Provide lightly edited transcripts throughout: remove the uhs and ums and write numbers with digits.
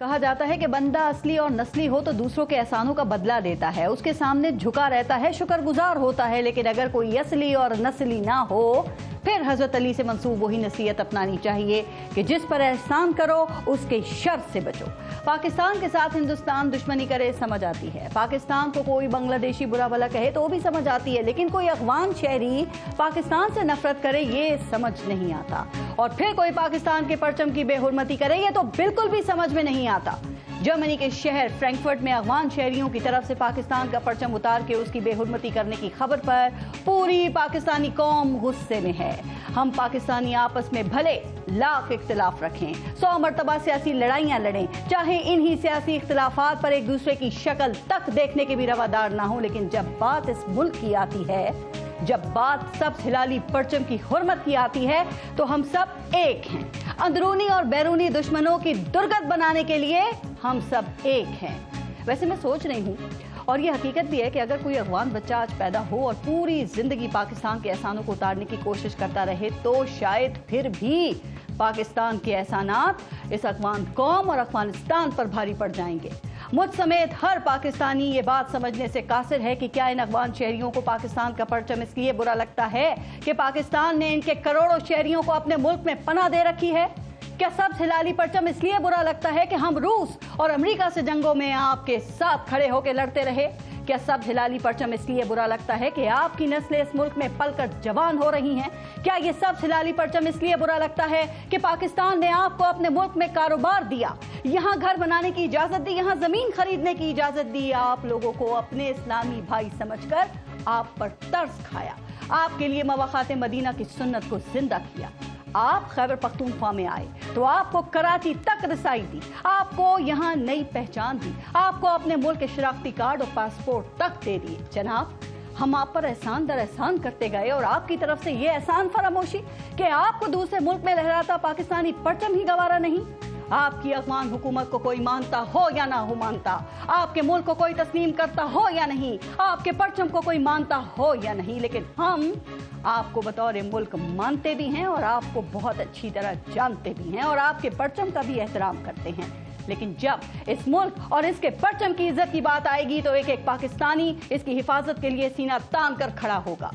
کہا جاتا ہے کہ بندہ اصلی اور نسلی ہو تو دوسروں کے احسانوں کا بدلہ دیتا ہے، اس کے سامنے جھکا رہتا ہے، شکر گزار ہوتا ہے، لیکن اگر کوئی اصلی اور نسلی نہ ہو پھر حضرت علی سے منسوب وہی نصیحت اپنانی چاہیے کہ جس پر احسان کرو اس کے شر سے بچو۔ پاکستان کے ساتھ ہندوستان دشمنی کرے سمجھ آتی ہے، پاکستان کو کوئی بنگلہ دیشی برا بھلا کہے تو وہ بھی سمجھ آتی ہے، لیکن کوئی افغان شہری پاکستان سے نفرت کرے یہ سمجھ نہیں آتا، اور پھر کوئی پاکستان کے پرچم کی بے حرمتی کرے یہ تو بالکل بھی سمجھ میں نہیں آتا۔ جرمنی کے شہر فرینکفرٹ میں افغان شہریوں کی طرف سے پاکستان کا پرچم اتار کے اس کی بے حرمتی کرنے کی خبر پر پوری پاکستانی قوم غصے میں ہے۔ ہم پاکستانی آپس میں بھلے لاکھ اختلاف رکھیں، 100 مرتبہ سیاسی لڑائیاں لڑیں، چاہے انہی سیاسی اختلافات پر ایک دوسرے کی شکل تک دیکھنے کے بھی روادار نہ ہوں، لیکن جب بات اس ملک کی آتی ہے، جب بات سبز ہلالی پرچم کی حرمت کی آتی ہے تو ہم سب ایک ہیں۔ اندرونی اور بیرونی دشمنوں کی درگت بنانے کے لیے ہم سب ایک ہیں۔ ویسے میں سوچ رہی ہوں اور یہ حقیقت بھی ہے کہ اگر کوئی افغان بچہ آج پیدا ہو اور پوری زندگی پاکستان کے احسانوں کو اتارنے کی کوشش کرتا رہے تو شاید پھر بھی پاکستان کے احسانات اس افغان قوم اور افغانستان پر بھاری پڑ جائیں گے۔ مجھ سمیت ہر پاکستانی یہ بات سمجھنے سے قاصر ہے کہ کیا ان افغان شہریوں کو پاکستان کا پرچم اس لیے برا لگتا ہے کہ پاکستان نے ان کے کروڑوں شہریوں کو اپنے ملک میں پناہ دے رکھی ہے؟ کیا سبز ہلالی پرچم اس لیے برا لگتا ہے کہ ہم روس اور امریکہ سے جنگوں میں آپ کے ساتھ کھڑے ہو کے لڑتے رہے؟ کیا سبز ہلالی پرچم اس لیے برا لگتا ہے کہ آپ کی نسلیں اس ملک میں پل کر جوان ہو رہی ہیں؟ کیا یہ سبز ہلالی پرچم اس لیے برا لگتا ہے کہ پاکستان نے آپ کو اپنے ملک میں کاروبار دیا، یہاں گھر بنانے کی اجازت دی، یہاں زمین خریدنے کی اجازت دی، آپ لوگوں کو اپنے اسلامی بھائی سمجھ کر آپ پر ترس کھایا، آپ کے لیے مواخات مدینہ کی سنت کو زندہ کیا؟ آپ خیبر پختونخوا میں آئے تو آپ کو کراچی تک رسائی دی، آپ کو یہاں نئی پہچان دی، آپ کو اپنے ملک کے شناختی کارڈ اور پاسپورٹ تک دے دیے۔ جناب، ہم آپ پر احسان در احسان کرتے گئے اور آپ کی طرف سے یہ احسان فراموشی کہ آپ کو دوسرے ملک میں لہراتا پاکستانی پرچم ہی گوارا نہیں۔ آپ کی افغان حکومت کو کوئی مانتا ہو یا نہ ہو مانتا، آپ کے ملک کو کوئی تسلیم کرتا ہو یا نہیں، آپ کے پرچم کو کوئی مانتا ہو یا نہیں، لیکن ہم آپ کو بطور ملک مانتے بھی ہیں اور آپ کو بہت اچھی طرح جانتے بھی ہیں اور آپ کے پرچم کا بھی احترام کرتے ہیں، لیکن جب اس ملک اور اس کے پرچم کی عزت کی بات آئے گی تو ایک ایک پاکستانی اس کی حفاظت کے لیے سینہ تان کر کھڑا ہوگا،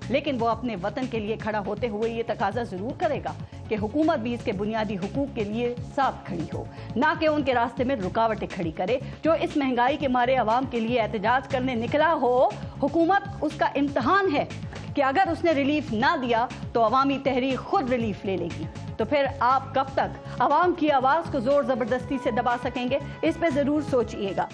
لیکن وہ اپنے وطن کے لیے کھڑا ہوتے ہوئے یہ تقاضا ضرور کرے گا کہ حکومت بھی اس کے بنیادی حقوق کے لیے ساتھ کھڑی ہو، نہ کہ ان کے راستے میں رکاوٹیں کھڑی کرے۔ جو اس مہنگائی کے مارے عوام کے لیے احتجاج کرنے نکلا ہو، حکومت اس کا امتحان ہے کہ اگر اس نے ریلیف نہ دیا تو عوامی تحریک خود ریلیف لے لے گی، تو پھر آپ کب تک عوام کی آواز کو زور زبردستی سے دبا سکیں گے؟ اس پہ ضرور سوچئے گا۔